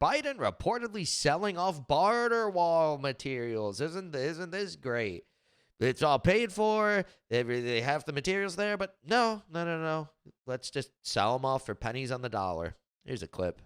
Biden reportedly selling off border wall materials. Isn't this great? It's all paid for. They have the materials there, but no. Let's just sell them off for pennies on the dollar. Here's a clip.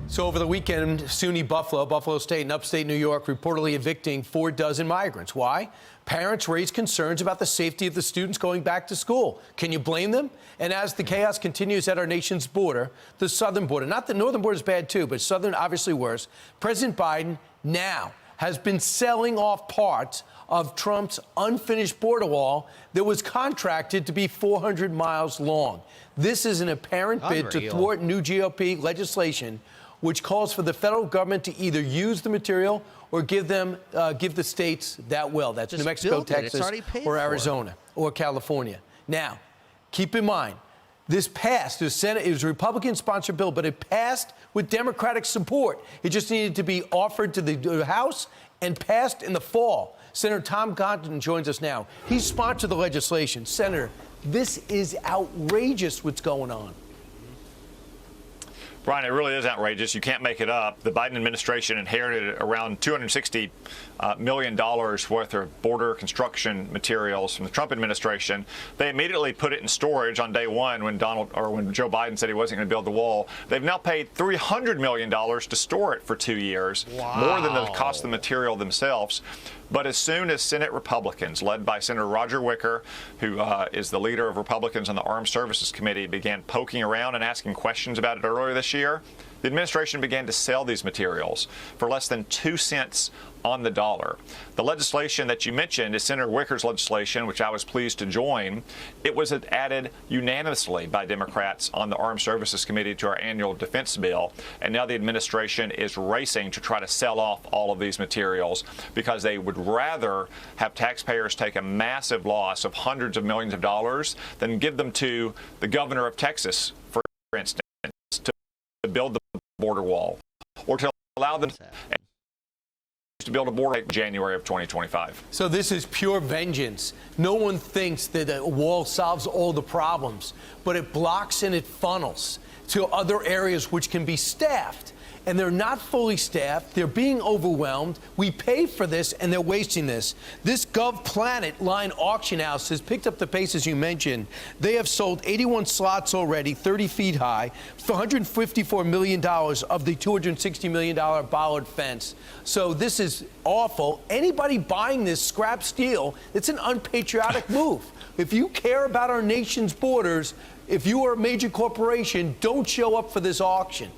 So over the weekend, SUNY Buffalo State and upstate New York reportedly evicting 4 dozen migrants. Why? Parents raised concerns about the safety of the students going back to school. Can you blame them? And as the chaos continues at our nation's border, the southern border, not the northern border is bad too, but southern obviously worse, President Biden now has been selling off parts of Trump's unfinished border wall that was contracted to be 400 miles long. This is an apparent bid to thwart new GOP legislation, which calls for the federal government to either use the material or give the states that will. That's New Mexico, Texas, or Arizona, or California. Now, keep in mind, this passed. The Senate, it was a Republican-sponsored bill, but it passed with Democratic support. It just needed to be offered to the House and passed in the fall. Senator Tom Cotton joins us now. He sponsored the legislation. Senator, this is outrageous what's going on. Brian, it really is outrageous. You can't make it up. The Biden administration inherited around $260 million worth of border construction materials from the Trump administration. They immediately put it in storage on day one when Joe Biden said he wasn't going to build the wall. They've now paid $300 million to store it for 2 years, more than the cost of the material themselves. But as soon as Senate Republicans, led by Senator Roger Wicker, who is the leader of Republicans on the Armed Services Committee, began poking around and asking questions about it earlier this year, the administration began to sell these materials for less than 2 cents on the dollar. The legislation that you mentioned is Senator Wicker's legislation, which I was pleased to join. It was added unanimously by Democrats on the Armed Services Committee to our annual defense bill. And now the administration is racing to try to sell off all of these materials because they would rather have taxpayers take a massive loss of hundreds of millions of dollars than give them to the governor of Texas, for instance, to build the border wall or to allow them to build a border in January of 2025. So this is pure vengeance. No one thinks that a wall solves all the problems, but it blocks and it funnels to other areas which can be staffed. And they're not fully staffed. They're being overwhelmed. We pay for this, and they're wasting this. This GovPlanet line auction house has picked up the pace, as you mentioned. They have sold 81 slots already, 30 feet high, for $154 million of the $260 million bollard fence. So this is awful. Anybody buying this scrap steel, it's an unpatriotic move. If you care about our nation's borders, if you are a major corporation, don't show up for this auction.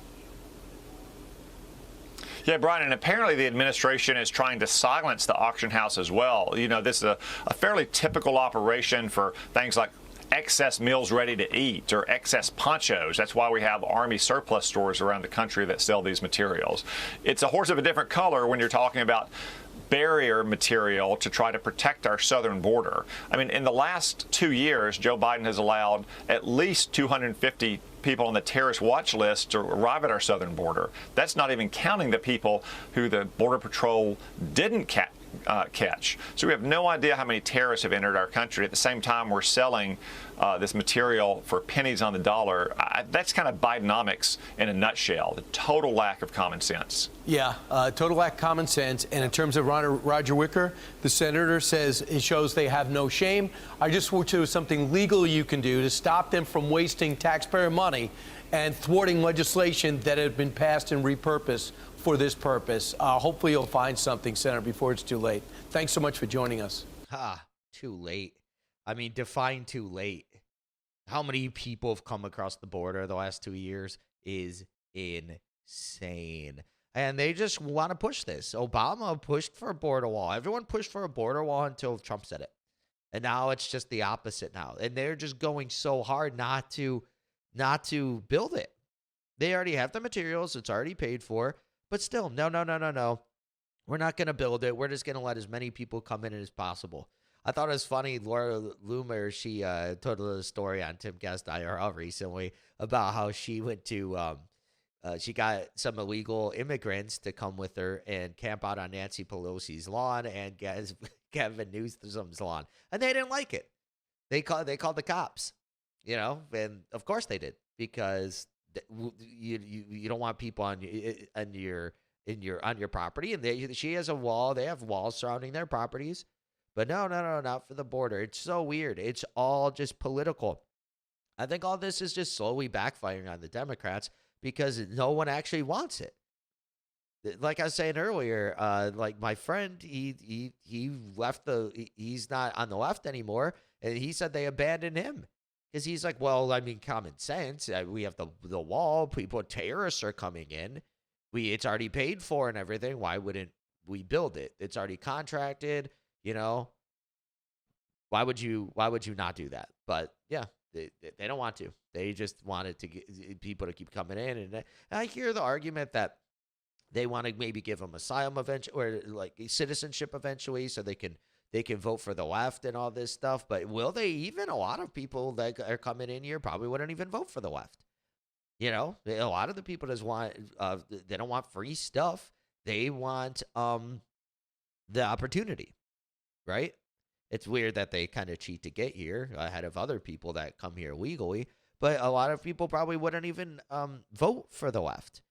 Yeah, Brian, and apparently the administration is trying to silence the auction house as well. You know, this is a fairly typical operation for things like excess meals ready to eat or excess ponchos. That's why we have Army surplus stores around the country that sell these materials. It's a horse of a different color when you're talking about barrier material to try to protect our southern border. I mean, in the last 2 years, Joe Biden has allowed at least 250 people on the terrorist watch list to arrive at our southern border. That's not even counting the people who the Border Patrol didn't catch. So we have no idea how many terrorists have entered our country. At the same time, we're selling this material for pennies on the dollar. That's kind of Bidenomics in a nutshell, the total lack of common sense. Yeah, total lack of common sense. And in terms of Roger Wicker, the senator says it shows they have no shame. I just want you something legal you can do to stop them from wasting taxpayer money and thwarting legislation that had been passed and repurposed for this purpose. Hopefully you'll find something, Senator, before it's too late. Thanks so much for joining us. Too late. I mean, define too late. How many people have come across the border the last 2 years is insane. And they just want to push this. Obama pushed for a border wall. Everyone pushed for a border wall until Trump said it. And now it's just the opposite now. And they're just going so hard not to build it. They already have the materials. It's already paid for. But still, no. We're not going to build it. We're just going to let as many people come in as possible. I thought it was funny. Laura Loomer, she told a story on Tim Guest IRL recently about how she went to, she got some illegal immigrants to come with her and camp out on Nancy Pelosi's lawn and Gavin Newsom's lawn. And they didn't like it. They called the cops, and of course they did, because you don't want people on your property, and she has a wall. They have walls surrounding their properties, but no, not for the border. It's so weird. It's all just political. I think all this is just slowly backfiring on the Democrats because no one actually wants it. Like I was saying earlier, like my friend, he left he's not on the left anymore, and he said they abandoned him because he's like, well, I mean, common sense. We have the wall. Terrorists are coming in. It's already paid for and everything. Why wouldn't we build it? It's already contracted. Why would you not do that? But yeah, they don't want to. They just wanted to get people to keep coming in, and I hear the argument that they want to maybe give them asylum eventually, or like citizenship eventually, so they can vote for the left and all this stuff. But will they even? A lot of people that are coming in here probably wouldn't even vote for the left. A lot of the people just want they don't want free stuff. They want the opportunity, right? It's weird that they kind of cheat to get here ahead of other people that come here legally. But a lot of people probably wouldn't even vote for the left.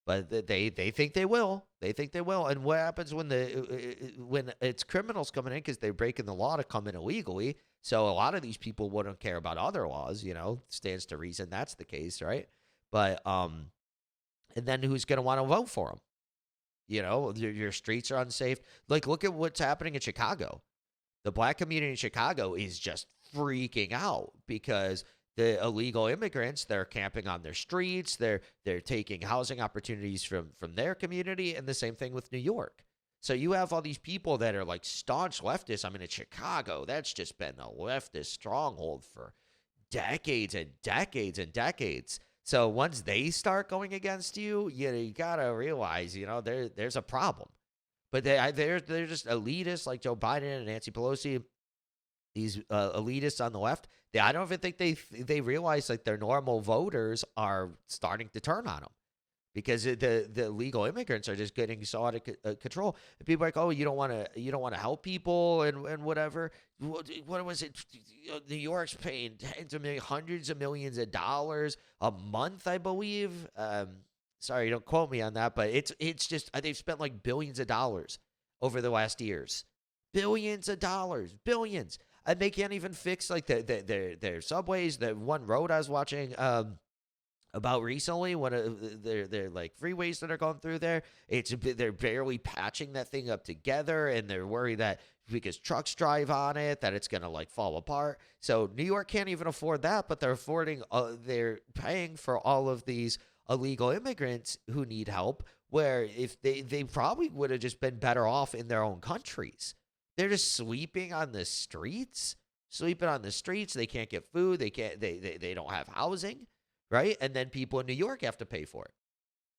But they think they will. They think they will. And what happens when it's criminals coming in because they're breaking the law to come in illegally? So a lot of these people wouldn't care about other laws. Stands to reason that's the case, right? But and then who's going to want to vote for them? Your streets are unsafe. Like, look at what's happening in Chicago. The black community in Chicago is just freaking out because the illegal immigrants, they're camping on their streets. They're taking housing opportunities from their community, and the same thing with New York. So you have all these people that are like staunch leftists. I mean, in Chicago, that's just been a leftist stronghold for decades and decades and decades. So once they start going against you, you gotta realize, there's a problem. But they're just elitists like Joe Biden and Nancy Pelosi. These elitists on the left, I don't even think they realize like their normal voters are starting to turn on them because the illegal immigrants are just getting so out of control. And people are like, oh, you don't want to help people and whatever. What was it? New York's paying hundreds of millions of dollars a month, I believe. Sorry, don't quote me on that, but it's just they've spent like billions of dollars over the last years. Billions of dollars, billions. And they can't even fix like their subways. The one road I was watching about recently, one of their like freeways that are going through there, they're barely patching that thing up together, and they're worried that because trucks drive on it that it's gonna like fall apart. So New York can't even afford that, but they're paying for all of these illegal immigrants who need help. Where if they probably would have just been better off in their own countries. They're just sleeping on the streets. They can't get food. They don't have housing, right? And then people in New York have to pay for it,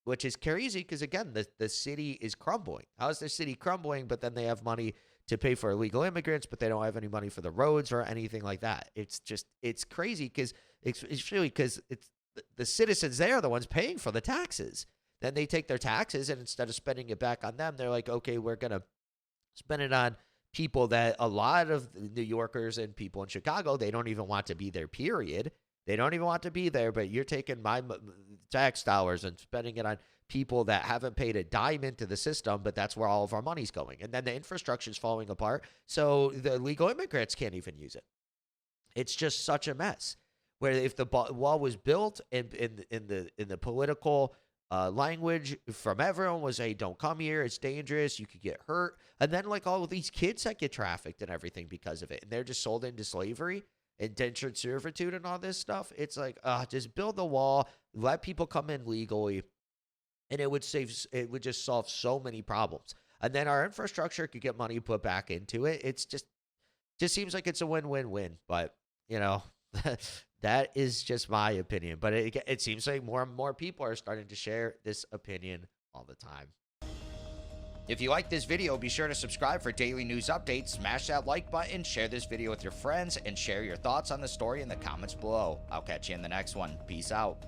which is crazy because, again, the city is crumbling. How is the city crumbling? But then they have money to pay for illegal immigrants, but they don't have any money for the roads or anything like that. It's crazy because it's really because it's the citizens there are the ones paying for the taxes. Then they take their taxes, and instead of spending it back on them, they're like, okay, we're going to spend it on people that a lot of New Yorkers and people in Chicago, they don't even want to be there, period. They don't even want to be there, but you're taking my tax dollars and spending it on people that haven't paid a dime into the system, but that's where all of our money's going. And then the infrastructure is falling apart, so the illegal immigrants can't even use it. It's just such a mess. Where if the wall was built in the political language from everyone was, hey, don't come here, it's dangerous, you could get hurt. And then like all of these kids that get trafficked and everything because of it, and they're just sold into slavery, indentured servitude and all this stuff. It's like, just build the wall, let people come in legally, and it would just solve so many problems. And then our infrastructure could get money put back into it. It's just seems like it's a win-win-win. But that is just my opinion. But it seems like more and more people are starting to share this opinion all the time. If you like this video, be sure to subscribe for daily news updates, smash that like button, share this video with your friends, and share your thoughts on the story in the comments below. I'll catch you in the next one. Peace out.